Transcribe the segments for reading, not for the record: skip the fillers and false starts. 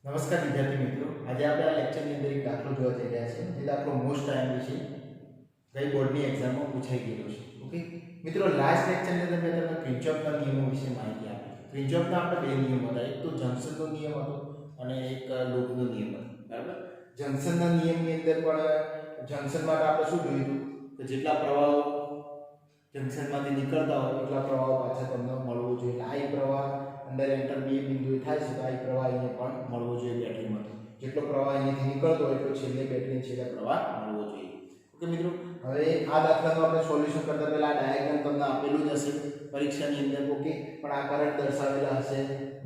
નમસ્કાર વિદ્યાર્થી મિત્રો, આજે આપણે આ લેક્ચરની અંદર એક દાખલો જોવા જઈ રહ્યા છીએ. જે દાખલો મોસ્ટ ટાઈમ છે, ગઈ બોર્ડની એક્ઝામમાં પૂછાઈ ગયેલો છે. ઓકે મિત્રો, લાસ્ટ લેક્ચરની અંદર મેં તમને ક્રિન્ચોફના નિયમો વિશે માહિતી આપી. ક્રિન્ચોફના આપણે બે નિયમો હતા, એક તો જંકશનનો નિયમ હતો અને એક લૂપનો નિયમ હતો. બરાબર, જંકશનના નિયમની અંદર પણ જંકશન માટે આપણે શું જોયું હતું કે જેટલા પ્રવાહો જંકશનમાંથી નીકળતા હોય એટલા પ્રવાહો પાછા તમને મળવો જોઈએ. આ પ્રવાહ અંદર એન્ટર બે બિંદુએ થાય છે તો આ પ્રવાહ અહીંયા પણ મળવો જોઈએ બેટરીમાંથી. જેટલો પ્રવાહ અહીંયાથી નીકળતો હોય એટલો છેલ્લે બેટરીને છેલ્લે પ્રવાહ મળવો જોઈએ. ઓકે મિત્રો, હવે આ દાખલાનું આપણે સોલ્યુશન કરતા પહેલા આ ડાયાગ્રામ તમને આપેલું જ હશે પરીક્ષાની અંદર. ઓકે, પણ આ કરંટ દર્શાવેલા હશે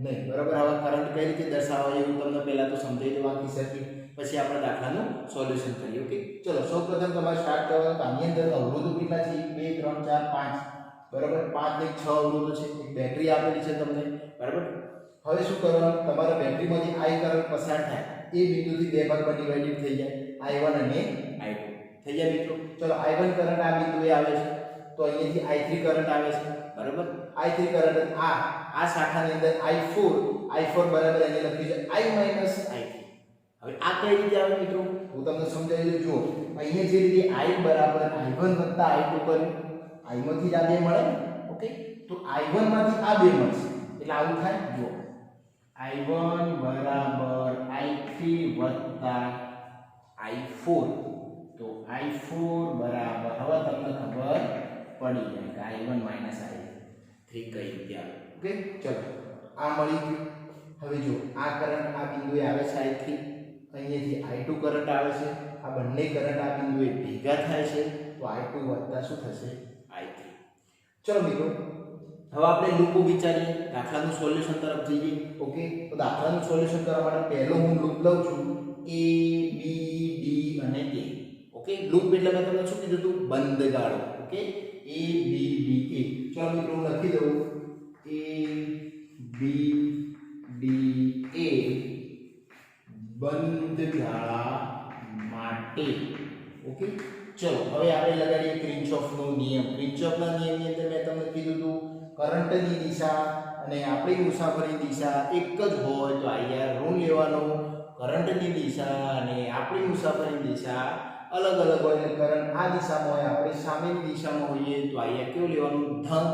નહીં. બરાબર, હવે કરંટ કઈ રીતે દર્શાવાય એવું તમને પહેલા તો સમજાવી દઉં આખી સર્કિટ, પછી આપણે દાખલાનું સોલ્યુશન કરીએ. ઓકે ચલો, સૌપ્રથમ તમારે સ્ટાર્ટ કરવાનું. આની અંદર અવરોધો કેટલા છે? 1 2 3 4 5. બરાબર, 5 ને 6 અવરોધો છે. એક બેટરી આપેલી છે તમને. બરાબર, હવે શું કરવાનું? તમારા બેટરીમાંથી I કરંટ પસાર થાય એ બિંદુથી બે ભાગમાં ડિવાઇડેડ થઈ જાય, I1 અને I2 થઈ જાય મિત્રો. ચલો, I1 કરંટ આ બિંદુએ આવે છે તો અહીંયાથી I3 કરંટ આવે છે. બરાબર, I3 કરંટ આ શાખાની અંદર I4 બરાબર અહીંયા લખ્યું છે I માઈનસ I3. હવે આ કઈ રીતે આવે મિત્રો? હું તમને સમજાવી દઉં. જુઓ, અહીંયા જે રીતે I બરાબર I1 વત્તા I2 કર્યું, I માંથી જ આ બે મળે. ઓકે, તો I1 માંથી આ બે મળશે એટલે આવું થાય. જુઓ, I1 બરાબર I3 વત્તા I4, તો I4 બરાબર, હવે તમને ખબર પડી જાય કે I1 માઈનસ I3 કઈ રીતે આવે. ઓકે ચલો, આ મળી ગયું. હવે જો આ કરંટ આ બિંદુએ આવે છે I3, અહીંયાથી I2 કરંટ આવે છે. આ બંને કરંટ આ બિંદુએ ભેગા થાય છે તો I2 વત્તા શું થશે? I3. ચલો મિત્રો, હવે આપણે લૂપો વિચારીએ, દાખલાનું સોલ્યુશન તરફ જઈએ. ઓકે, તો દાખલાનું સોલ્યુશન કરવા માટે પહેલો હું લૂપ લઉં છું A B D અને A. ઓકે, લૂપ એટલે મેં તમને શું કીધું હતું? બંધ ગાળો. Okay, A B D A. ચલો મિત્રો, હું લખી દઉં A B D A બંધ ગાળા માટે. ઓકે ચલો, હવે આપણે લગાડીએ ક્રિન્ચોફનો નિયમ. ક્રિન્ચોફના નિયમની અંદર મેં તમને કીધું હતું કરંટની દિશા અને આપણી મુસાફરીની દિશા એક જ હોય તો IR ઋણ લેવાનો. કરંટની દિશા અને આપણી મુસાફરીની દિશા અલગ અલગ હોય એટલે કરંટ આ દિશામાં હોય, આપણે સામેની દિશામાં હોઈએ તો IR કેવું લેવાનું? ધન.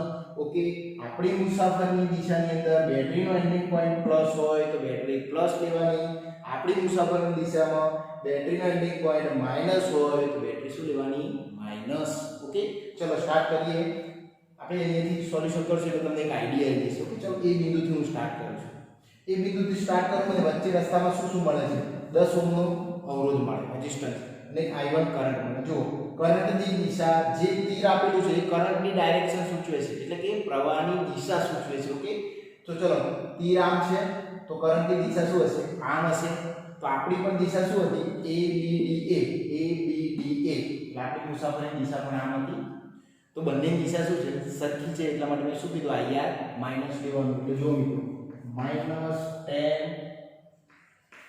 ઓકે, આપણી મુસાફરીની દિશાની અંદર બેટરીનો એન્ડિંગ પોઈન્ટ પ્લસ હોય તો બેટરી પ્લસ લેવાની. આપણી મુસાફરીની દિશામાં બેટરીનો એન્ડિંગ પોઈન્ટ માઈનસ હોય તો બેટરી શું લેવાની? માઈનસ. ઓકે ચલો સ્ટાર્ટ કરીએ. આપણે અહીંયાથી સોલ્યુશન કરશું એટલે તમને એક આઈડિયા આવી જશે. ઓકે ચલો, એ બિંદુથી હું સ્ટાર્ટ કરું છું. એ બિંદુથી સ્ટાર્ટ કરું અને વચ્ચે રસ્તામાં શું મળે છે? 10 ઓહ્મનો અવરોધ મળે, રેઝિસ્ટન્સ, અને I1 કરંટ મળે. જો કરંટની દિશા જે તીર આપેલું છે એ કરંટની ડાયરેક્શન સૂચવે છે, એટલે કે પ્રવાહની દિશા સૂચવે છે. ઓકે, તો ચલો, તીર આમ છે તો કરંટની દિશા શું હશે? આમ હશે. તો આપણી પણ દિશા શું હતી? A B D A. આપણી મુસાફરીની દિશા પણ આમ હતી. તો બંનેની દિશા શું છે? સરખી છે. એટલા માટે મેં શું કીધું? IR માઈનસ લેવાનું. એટલે જો મિત્રો, માઈનસ 10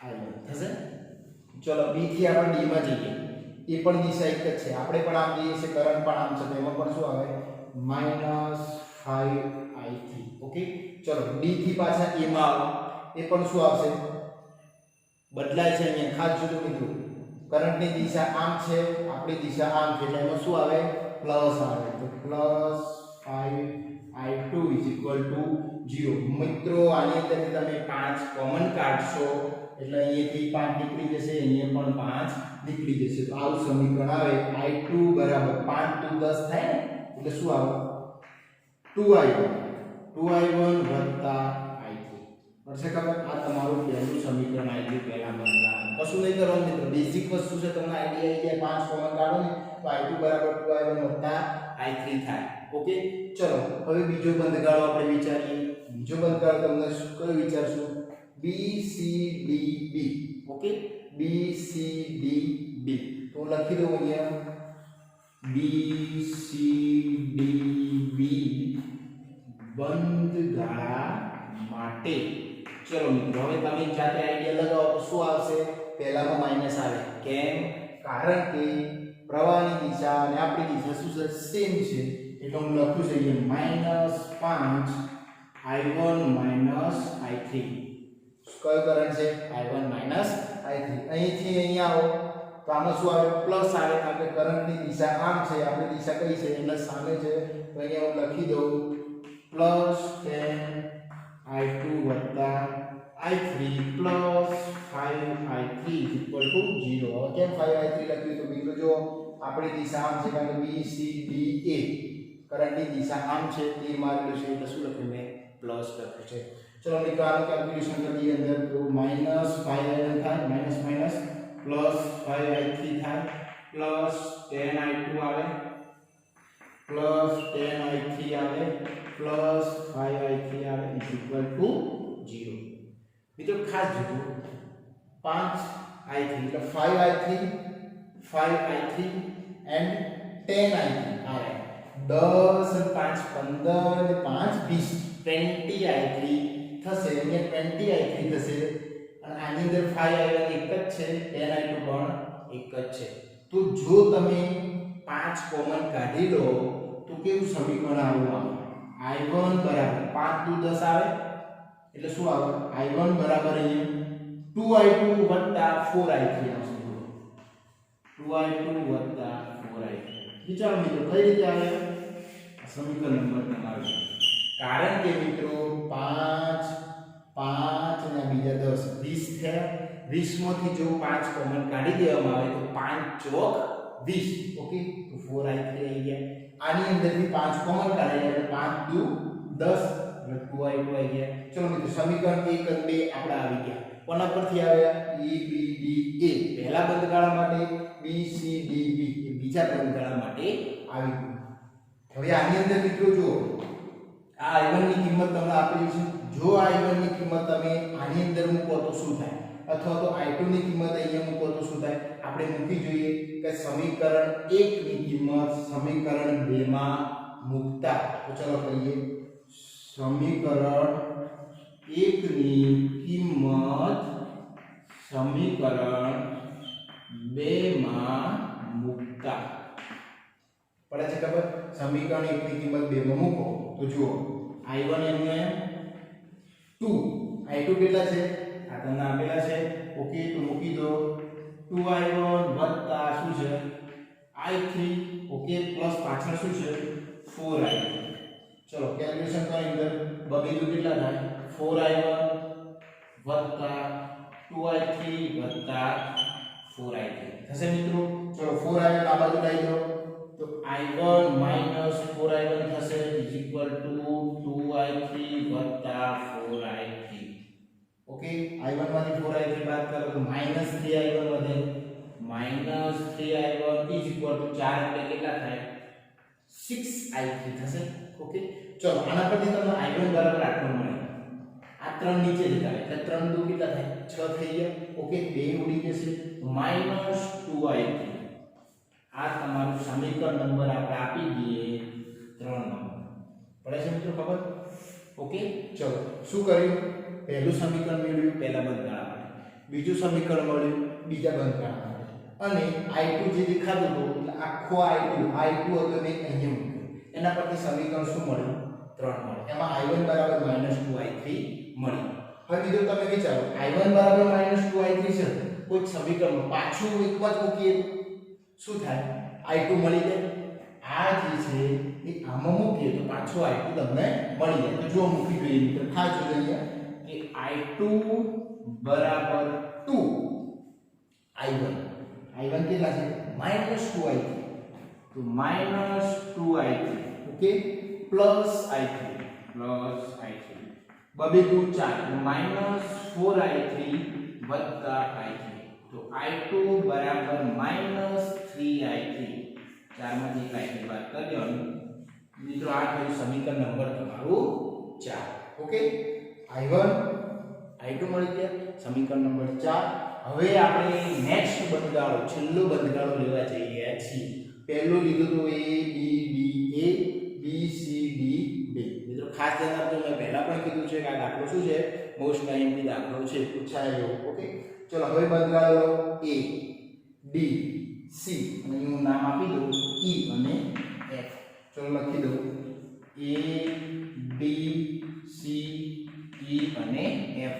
I1 થશે. ચલો, B થી આપણે D માં જઈએ. એ પણ દિશા એક જ છે. આપણે પણ આમ જઈએ છે, કરંટ પણ આમ છે, તો એમાં પણ શું આવે? Minus 5 I3. ઓકે ચલો, D થી પાછા A માં આવો. એ પણ શું આવશે? બદલાય છે. અહીંયા ખાસ જોજો મિત્રો, કરંટની દિશા આમ છે, આપણી દિશા આમ છે, એટલે એમાં શું આવે? પ્લસ આવે. તો પ્લસ 5I2 0. મિત્રો, આની અંદરથી તમે 5 કોમન કાઢશો એટલે અહીંયાથી 5 નીકળી જશે, અહીંયા પણ 5 નીકળી જશે. તો આવું સમીકરણ આવે. I2 બરાબર 5 to 10 થાય ને, એટલે શું આવે? 2I1 વત્તા I3. પડશે ખબર? આ તમારું પહેલું સમીકરણ આવી ગયું. પહેલા બંધારણ કશું નહીં કરવાનું મિત્રો, બેઝિક વસ્તુ છે, તમને આઈડિયા આવી જાય. 5 કોમન કાઢો ને તો I2 બરાબર 2I1 વત્તા I3 થાય. ઓકે ચલો, હવે બીજો બંધગાળો આપણે વિચારીએ. બીજો બંધગાળો તમને શું કયો વિચારશું? B C D B. Okay, B C D B. તો હું લખી દઉં અહીંયા B C D B બંધગાળા માટે. ચલો મિત્રો, હવે તમે જાતે આઈડિયા લગાવો તો શું આવશે? પહેલામાં માઈનસ આવે. કેમ? કારણ કે પ્રવાહની દિશા અને આપણી દિશા શું છે? સેમ છે. એટલે હું લખું છું અહીંયા -5 I1 - I3. કયો કરંટ છે I1 માઈનસ I3 અહીંથી અહીંયા આવો તો આમાં શું આવે પ્લસ આવે કારણ કે કરંટની દિશા આમ છે આપણી દિશા કઈ છે એના સામે છે તો અહીંયા હું લખી દઉં પ્લસ 10I2 વત્તા I3 plus 5I3 equal to 0. હવે કેમ 5I3 લખ્યું તો મિત્રો જો આપણી દિશા આમ છે કારણ કે B C D A કરંટની દિશા આમ છે તીર મારેલું છે એટલે શું લખ્યું મેં પ્લસ લખ્યું છે. ચલો મિત્રો આનું કેલ્ક્યુલેશન કરીએ અંદર તો માઈનસ 5I1 થાય માઈનસ માઈનસ પ્લસ 5I3 થાય પ્લસ 10I2 આવે પ્લસ 10I3 આવે પ્લસ 5I3 આવે ઇઝ ઇક્વલ ટુ 0. મિત્રો ખાસ જોજો 5I3 એટલે 5I3 5I3 એન્ડ 10I3 આવે 10 5 15 ને 5 20 20I3 થશે અહીંયા 20I3 થશે અને આની અંદર 5I1 એક જ છે 10I2 પણ એક જ છે. તો જો તમે 5 કોમન કાઢી લો તો કેવું સમીકરણ આવું આવે I1 બરાબર 5 * 2 10 આવે એટલે શું આવે I1 બરાબર અહીંયા 2I2 વત્તા 4I3 આવશે 2I2 વત્તા 4I3 વિચારો મિત્રો કઈ રીતે આવે આ સમીકરણ નંબર તમારો કારણ કે મિત્રો 5 5 અને બીજા 10 20 થયા 20 માંથી જો 5 કોમન કાઢી દેવામાં આવે તો 5 ચોક 20 ઓકે તો 4I3 આવી ગયા આની અંદરથી 5 કોમન કાઢીએ એટલે 5 દુ 10 એટલે 2I2 આવી ગયા. ચલો મિત્રો સમીકરણ 1 અને 2 આપડા આવી ગયા કોના પરથી આવ્યા E B D A પહેલા બંધગાળા માટે B C D B એ બીજા બંધગાળા માટે આવી ગયું. હવે આની અંદર મિત્રો જો આ I1 ની કિંમત તમને આપેલી છે જો I1 ની કિંમત તમે આની અંદર મૂકો તો શું થાય અથવા તો I2 ની કિંમત અહીંયા મૂકો તો શું થાય આપણે મૂકી જોઈએ કે સમીકરણ 1 ની કિંમત સમીકરણ 2 માં મૂકતા તો ચલો કરીએ સમીકરણ 1 ની કિંમત સમીકરણ 2 માં મૂકતા પડે છે ખબર સમીકરણ 1 ની કિંમત 2 માં મૂકો તો જુઓ I1 એમને 2 I2 કેટલા છે આ તમને આપેલા છે ઓકે તો મૂકી દો 2I1 વત્તા શું છે I3 ઓકે પ્લસ પાછળ શું છે 4I3 ચલો કેલ્ક્યુલેશન કરો અંદર બબીજું કેટલા થાય 4I1 વત્તા 2I3 વત્તા 4I3 થશે મિત્રો ચલો 4I1 આ બાજુ લઈ દો તો I1 માઈનસ 4I1 થશે ઇઝ ઇક્વલ ટુ 2I3 વત્તા 4I3 ઓકે I1 માંથી 4I3 બાદ કરો તો માઈનસ 3I1 વધે minus 3I1 is equal to 4 એટલે કેટલા થાય 6I3 થશે ઓકે ચલો આના પરથી તમને I1 બરાબર આટલું મળે આ 3 નીચે જતા એટલે 3 દુ કેટલા થાય 6 થઈ ગયા ઓકે 2 ઉડી જશે માઈનસ 2I3 આ તમારું સમીકરણ નંબર આપણે આપી દઈએ 3 નંબર પડે છે મિત્રો ખબર ઓકે ચલો શું કર્યું પહેલું સમીકરણ મેળવ્યું પહેલા બંધગાળા માટે બીજું સમીકરણ મળ્યું બીજા બંધગાળા માટે અને I2 જે દેખાતું હતું એટલે આખો I2 હતો ને અહીંયા મૂક્યો એના પરથી સમીકરણ શું મળ્યું 3 મળે એમાં I1 બરાબર -2I3 મળ્યું. હવે બીજો તમે વિચારો I1 બરાબર -2I3 છે કોઈ સમીકરણમાં પાછું એકમાં જ મૂકીએ શું થાય I2 મળી જાય આ જે છે એ આમાં મૂકીએ તો પાછો I2 તમને મળી જાય તો જો મૂકી જોઈએ મિત્રો ખાસ જોજો કે I2 બરાબર 2 I1 કેટલા છે -2I3 તો -2I3 ઓકે પ્લસ I3 બબે 2 4 -4I3 વત્તા I3 તો I2 બરાબર -3I3 ચારમાંથી એક I3 બાદ કરી દેવાનું મિત્રો આ થયું સમીકરણ નંબર તમારું 4 ઓકે I2 મળી ગયા સમીકરણ નંબર 4 હવે આપણે નેક્સ્ટ બંધગાળો છેલ્લો બંધગાળો લેવા જઈ રહ્યા છીએ પહેલું લીધું તો A B C D B મિત્રો ખાસ ધ્યાન આપજો મેં પહેલા પણ કીધું છે કે આ દાખલો શું છે મોસ્ટ આઈએમપી દાખલો છે પૂછાયેલો ઓકે ચલો હવે બંધગાળો લો A D C અને હું નામ આપી દઉં E અને F ચલો લખી દઉં A D C E અને F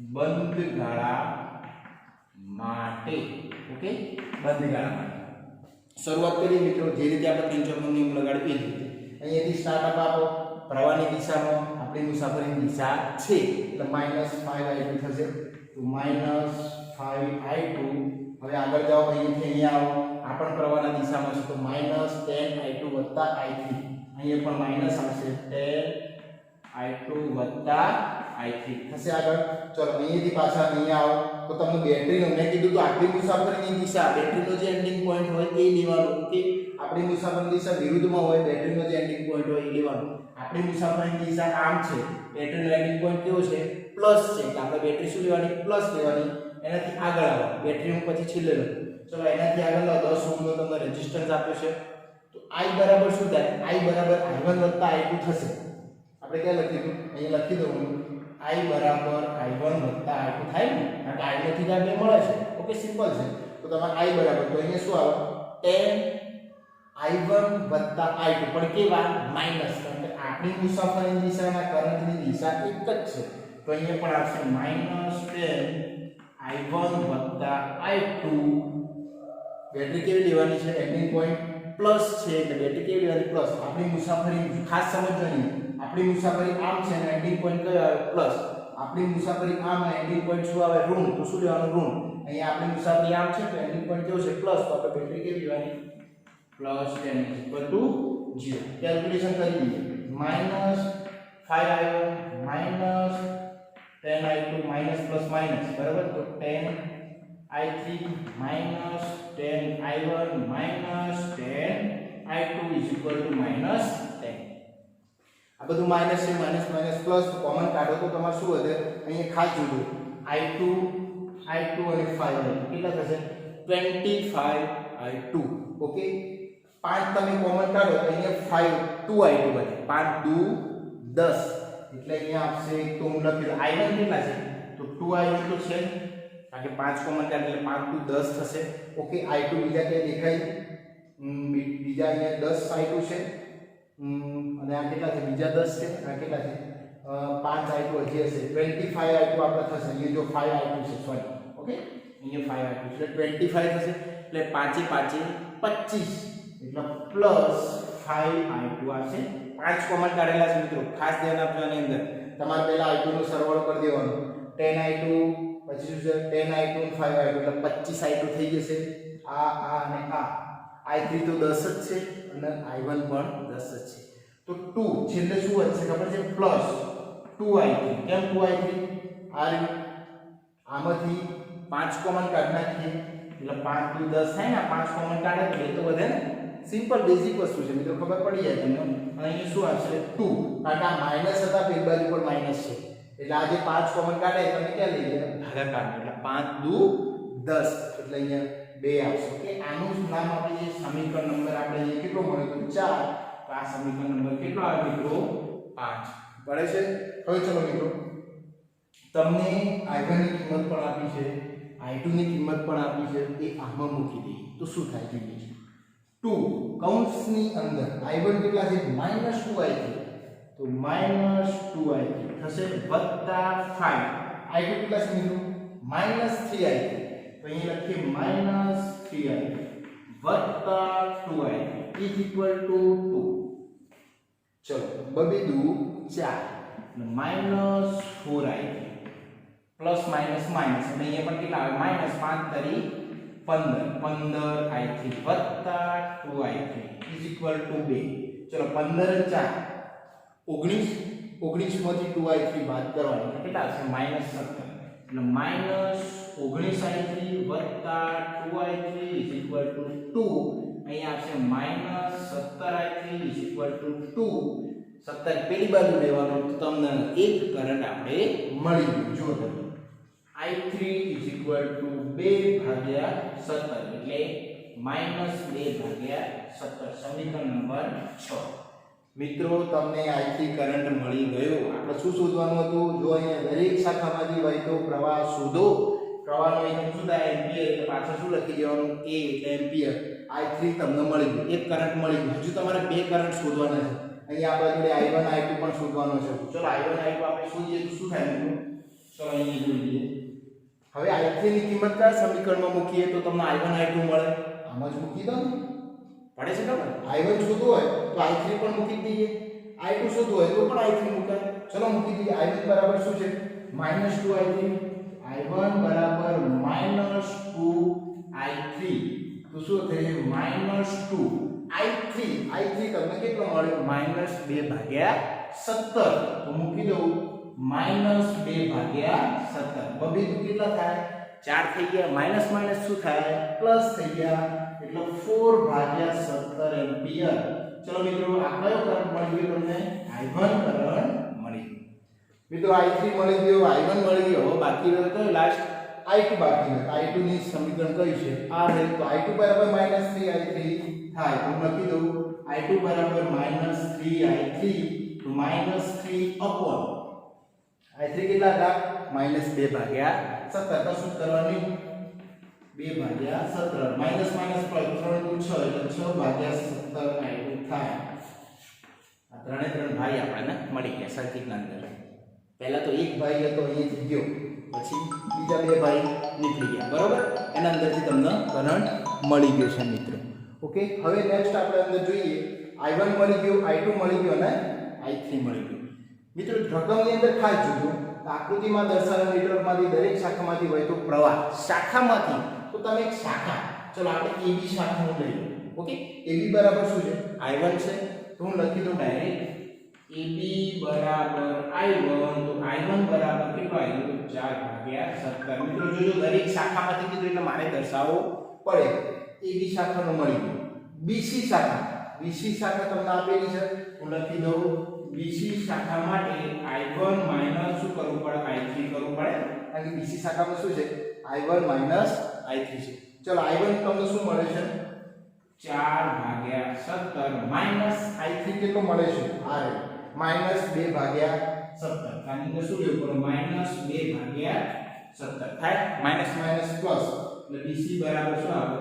બંધ ગાળા માટે ઓકે બંધ ગાળા માટે શરૂઆત કરીએ મિત્રો જે રીતે આપણે કિર્ચોફનો નિયમ લગાડ્યો એ રીતે અહીંયાથી સ્ટાર્ટઅપ આપો પ્રવાહની દિશામાં આપણી મુસાફરીની દિશા છે એટલે -5i2 થશે તો -5i2 હવે આગળ જાઓ અહીંયાથી અહીંયા આવો આ પણ પ્રવાહના દિશામાં છે તો -10i2 + i3 અહીંયા પણ માઈનસ આવશે 10i2 + i3 થશે આગળ ચલો અહીંયાથી પાછા અહીંયા આવો તો તમને બેટરીનો મેં કીધું તો આપણી મુસાફરીની દિશા બેટરીનો જે એન્ડિંગ પોઈન્ટ હોય એ લેવાનો કે આપણી મુસાફરીની દિશા વિરુદ્ધમાં હોય બેટરીનો જે એન્ડિંગ પોઈન્ટ હોય એ લેવાનો આપણી મુસાફરીની દિશા આમ છે બેટરીનો એન્ડિંગ પોઈન્ટ કેવો છે પ્લસ છે એટલે આપણે બેટરી શું લેવાની પ્લસ લેવાની એનાથી આગળ આવો બેટરી હું પછી છેલ્લે લઉં ચલો એનાથી આગળ લો 10 ઓહ્મનો તમને રેઝિસ્ટન્સ આપ્યો છે તો I બરાબર શું થાય I બરાબર I1 + I2 થશે આપણે ક્યાં લખીશું અહીંયા લખી દઉં I બરાબર I1 + I2 થાય ને કારણ કે I નથી ત્યાં બે મળે છે ઓકે સિમ્પલ છે તો તમારે I બરાબર તો અહીંયા શું આવે 10I1 + I2 પણ કેવા માઈનસ કારણ કે આપણી મુસાફરીની દિશાના કરંટની દિશા એક જ છે તો અહીંયા પણ આવશે -10I1 + I2 બેટરી કેવી લેવાની છે એન્ડિંગ પોઈન્ટ પ્લસ છે એટલે બેટરી કેવી લેવાની પ્લસ આપણી મુસાફરી ખાસ સમજવાની આપણી મુસાફરી આમ છે અને એન્ડિંગ પોઈન્ટ કયો આવે પ્લસ આપણી મુસાફરી આમ અને એન્ડિંગ પોઈન્ટ શું આવે ઋણ તો શું લેવાનું ઋણ અહીંયા આપણી મુસાફરી આમ છે તો એન્ડિંગ પોઈન્ટ કેવો છે પ્લસ તો આપણે બેટરી કેવી લેવાની +10 = 0 કેલ્ક્યુલેશન કરી દઈએ -5i1 -10i2 પ્લસ માઈનસ બરાબર તો 10i3 -10i1 -10i2 -10 આ બધું માઈનસ છે માઈનસ પ્લસ કોમન કાઢો તો તમારે શું વધે અહીંયા ખાસ જોજો i2 અને 5i2 કેટલા થશે 25i2 ઓકે 5 તમે કોમન કાઢો તો અહીંયા 2i2 બને 5 2 10 એટલે અહીંયા આપશે તો હું લખી દઉં i1 કેટલા છે તો 2i1 તો છે કારણ કે 5 કોમન કાઢ એટલે 5 2 10 થશે ઓકે i2 બીજા ક્યાં દેખાય બીજા અહીંયા 10i2 છે અને આ કેટલા છે બીજા 10 છે આ કેટલા છે 5i2 હજી હશે 25i2 આપણે થશે અહીંયા જો 5i2 છે સોરી ઓકે અહીંયા 5i2 એટલે 25 થશે એટલે 5 5 25 એટલે પ્લસ 5i2 આવશે 5 કોમન કાઢેલા છે મિત્રો ખાસ ધ્યાન આપજો આની અંદર તમારે પહેલા i2 નો સરવાળો કરી દેવાનો 10i2 પછી શું છે 10i2 અને 5i2 એટલે 25i2 થઈ જશે આ અને આ i3 તો 10 જ છે અને i1 પણ 10 જ છે તો 2 છેલ્લે શું વધશે ખબર છે પ્લસ 2i3 કેમ 2i3 આ આમાંથી 5 કોમન કાઢી નાખીએ એટલે 5 2 10 થાય ને 5 કોમન કાઢે તો એ તો વધે ને સિમ્પલ બેઝિક વસ્તુ છે મિત્રો ખબર પડી જાય તમને અને અહીં શું આવશે 2 કારણ કે આ માઈનસ હતા પેલી બાજુ પર માઈનસ છે એટલે આ જે 5 કોમન કાઢે તમે ક્યાં લઈ લે ભાગાકાર એટલે 5 2 10 એટલે અહીંયા 2 આવશે ઓકે આનું નામ આપણે જે સમીકરણ નંબર આપણે અહીંયા કેટલો મળ્યો તો 4 તો આ સમીકરણ નંબર કેટલો આવે મિત્રો 5 બરાબર છે હવે ચલો મિત્રો તમને i1 ની કિંમત પણ આપી છે i2 ની કિંમત પણ આપી છે એ આમાં મૂકી દઈએ તો શું થાય જોઈએ 2 કૌંસની અંદર i1 કેટલા છે -2i3 તો -2i3 થશે વત્તા 5 i2 કેટલા છે મિત્રો -3i3 તો અહીં લખીએ -3i3 વત્તા 2i3 is equal to 2 ચલો બબીદુ 4 -4i3 પ્લસ માઈનસ માઈનસ અને અહીંયા પણ કેટલા આવે -5 તરી 15i3 વત્તા 2i3 is equal to 2 ચલો 15 અને 4 19 માંથી 2i3 બાદ કરવાની કેટલા આવશે -17 એટલે -19i3 વત્તા 2i3 is equal to 2 અહીંયા આવશે -17i3 is equal to 2 17 પેલી બાજુ લેવાનો તો તમને એક કરંટ આપણે મળી ગયો જો તમે i3 is equal to 2 ભાગ્યા 17 એટલે -2 ભાગ્યા 17 સમીકરણ નંબર 6 મિત્રો તમને i3 કરંટ મળી ગયો આપણે શું શોધવાનું હતું જો અહીંયા દરેક શાખામાંથી વહેતો પ્રવાહ શોધો પ્રવાહનો એકમ શું થાય એમ્પિયર એટલે પાછળ શું લખી દેવાનું a એટલે એમ્પિયર i3 તમને મળી ગયું એક કરંટ મળી ગયો હજુ તમારે બે કરંટ શોધવાના છે અહીંયા આપણા જોડે i1 i2 પણ શોધવાનો છે ચલો i1 i2 આપણે શોધીએ તો શું થાય મિત્રો ચલો અહીં જોઈ લઈએ. હવે I3 ની કિંમત કયા સમીકરણમાં મૂકીએ તો તમને I1 I2 મળે. આમાં જ મૂકી દો ને. પડે છે ખબર? I1 શોધવું હોય તો I3 પણ મૂકી દઈએ. I2 શોધવું હોય તો પણ I3 મૂકાય. ચલો મૂકી દઈએ. I1 બરાબર શું છે? -2I3. I1 બરાબર -2I3. તો શું થશે? -2I3. I3 તમને કેટલો મળ્યો? -2/17. તો મૂકી દઉં -2/17. બબે તો કેટલા થાય? 4 થઈ ગયા. માઈનસ માઈનસ શું થાય? પ્લસ થઈ ગયા. એટલે 4/17 એમ્પિયર. ચલો મિત્રો આ કયો કરંટ મળી ગયો તમને? I1 કરંટ મળી ગયો. મિત્રો I3 મળી ગયો, I1 મળી ગયો. હવે બાકી રહ્યો તો લાસ્ટ I2 બાકી રહ્યો. I2 ની સમીકરણ કઈ છે? આ રહે. તો I2 બરાબર -3I3 થાય. હું લખી દઉં I2 બરાબર -3I3 તો -3 upon I3 કેટલા હતા? -2/17. કશું કરવાનું 2/17 માઈનસ માઈનસ પ્લસ 3 × 6 એટલે 6/17 I2 થાય. આ ત્રણે ત્રણ ભાઈ આપણને મળી ગયા સર્કિટના અંદર. પહેલા તો એક ભાઈ હતો એ જ ગયો, પછી બીજા બે ભાઈ નીકળી ગયા. બરોબર? એના અંદરથી તમને કરંટ મળી ગયો છે મિત્રો. ઓકે, હવે નેક્સ્ટ આપણે અંદર જોઈએ. I1 મળી ગયો, I2 મળી ગયો અને I3 મળી ગયો. મિત્રો રકમની અંદર ખાસ જોજો. આકૃતિમાં દર્શાવેલ નેટવર્કમાંથી દરેક શાખામાંથી વહેતો પ્રવાહ, શાખામાંથી તો તમે એક શાખા, ચલો આપણે AB શાખાનું લઈએ. ઓકે, AB બરાબર શું છે? I1 છે. તો હું લખી દઉં ડાયરેક્ટ AB બરાબર I1. તો I1 બરાબર કેટલો આવ્યો? તો 4/17. મિત્રો જોજો દરેક શાખામાંથી કીધું એટલે મારે દર્શાવવું પડે. AB શાખાનો મળી ગયો. BC શાખા, BC શાખા તમને આપેલી છે. હું લખી દઉં BC શાખા માટે I1 માઈનસ શું કરવું પડે? I3 કરવું પડે. કારણ કે BC શાખામાં શું છે? I1 માઈનસ I3 છે. ચલો I1 તમને શું મળે છે? 4/17 માઈનસ I3 કેટલો મળે છે? આ રે -2/17. કારણ કે શું લેવું પડે? -2/17 થાય. માઈનસ માઈનસ પ્લસ એટલે BC બરાબર શું આવે?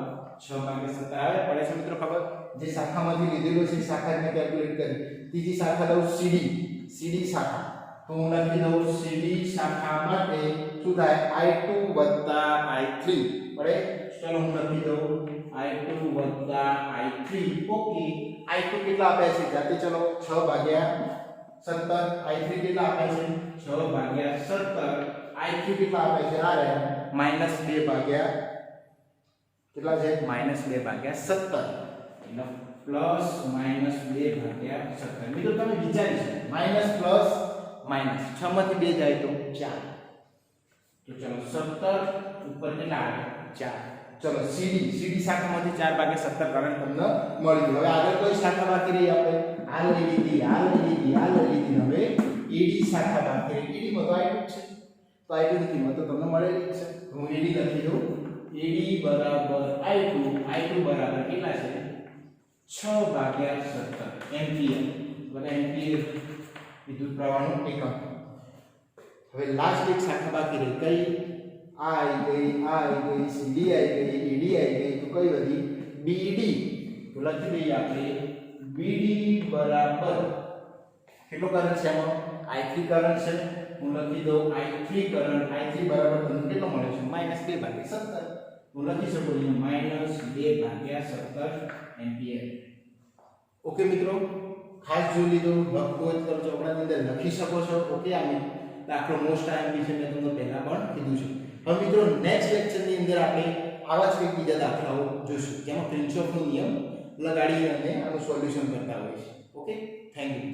6/17 આવે. પડે છે મિત્રો ખબર? જે શાખામાંથી લીધેલો છે શાખાને કેલ્ક્યુલેટ કરી. ત્રીજી શાખા લઉં CD શાખા. તો હું લખી દઉં CD શાખા માટે શું થાય? I2 + I3. પડે? ચલો હું લખી દઉં I2 + I3. ઓકે, I2 કેટલા આપ્યા છે? જાતે ચલો 6/17. I3 કેટલા આપ્યા છે? 6/17. I3 કેટલા આપ્યા છે? આ રહ્યા -2/17. કેટલા છે? -2/17. એટલે પ્લસ માઈનસ 2/17. મિત્રો તમે વિચારી શકો માઈનસ પ્લસ માઈનસ 6 માંથી 2 જાય તો 4. તો ચલો 17 ઉપર કેટલા આવે? 4. ચલો CD શાખામાંથી 4/17 કરંટ તમને મળી ગયો. હવે આગળ કોઈ શાખા બાકી રહી? આપણે આ લઈ લીધી. હવે AD શાખા બાકી રહી. AD માં તો I2 છે. તો I2 ની કિંમત તો તમને મળેલી છે. હું AD લખી દઉં. AD બરાબર I2 બરાબર કેટલા છે? 6/17 એમ્પિયર. બધા એમ્પિયર વિદ્યુત પ્રવાહનું એકમ. હવે લાસ્ટ એક શાખા બાકી રહી. કઈ? આ આવી ગઈ, CD આવી ગઈ, AD આવી ગઈ. તો કઈ વધી? BD. તો લખી દઈએ આપણે BD બરાબર કેટલો કરંટ છે આમાં? I3 કરંટ છે. હું લખી દઉં I3 કરંટ. I3 બરાબર તમને કેટલો મળે છે? -2/17. હું લખી શકું અહીંયા -2/17 એમ્પિયર. ઓકે મિત્રો, ખાસ જોઈ લીધું. લખવું હોય તો ચોપડાની અંદર લખી શકો છો. ઓકે, આ દાખલો મોસ્ટ આઈએમપી છે. મેં તમને પહેલા પણ કીધું છે. હવે મિત્રો નેક્સ્ટ લેક્ચરની અંદર આપણે આવા જ કંઈક બીજા દાખલાઓ જોઈશું, જેમાં પ્રિન્સિપલનો નિયમ લગાડીને આનું સોલ્યુશન કરતા હોઈએ છીએ. Okay, thank you.